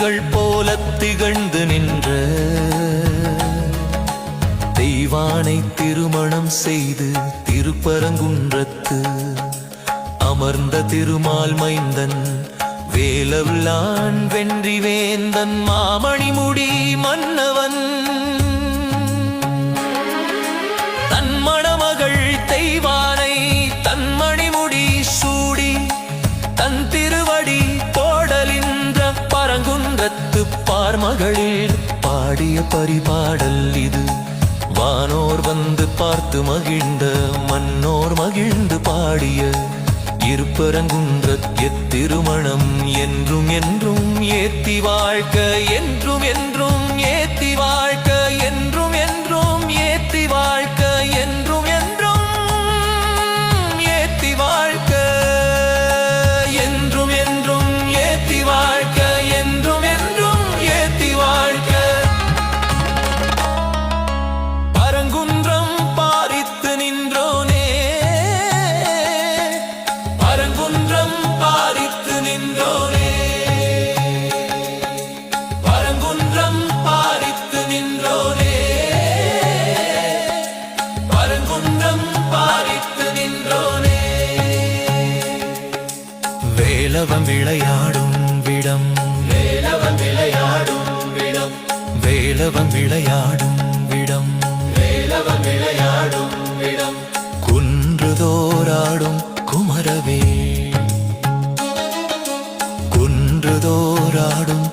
திங்கள் போல திகழ்ந்து நின்ற தெய்வானை திருமணம் செய்து திருப்பரங்குன்றத்து அமர்ந்த திருமால் மைந்தன் வேலவிலான் வென்றி வேந்தன் மாமணிமுடி மன்னவன் தன் மணமகள் தெய்வானை தன் மணிமுடி சூடி தன் திருவடி தோடலின்ற பரங்குன்றத்து பார்மகளில் பாடிய பரிபாடல் இது. வானோர் வந்து பார்த்து மகிழ்ந்த மன்னோர் மகிழ்ந்து பாடிய இருப்பரங்குன்ற திருமணம் என்றும் என்றும் ஏத்தி வாழ்க்க என்றும் என்றும் ஏத்தி வாழ்க்க என்றும் என்றும் ஏத்தி வாழ்க்க என்றும் என்றும் ஏத்தி வாழ்க்க என்றும் என்றும் ஏத்தி வாழ்க்க என்றும் என்றும் ஏத்தி வாழ்க்க. பரங்குன்றம் பாரித்து நின்றோனே பரங்குன்றம் பாரித்து நின்றோனே பரங்குன்றம் பாரித்து நின்றோனே பரங்குன்றம் பாரித்து நின்றோனே. வேலவன் விளையாடும் விடம் வேலவன் விளையாடும் விடம் வேலவன் விளையாடும் விடம் வேலவன் விளையாடும் விடம் குன்றுதோராடும் குமரவே குன்றுதோராடும்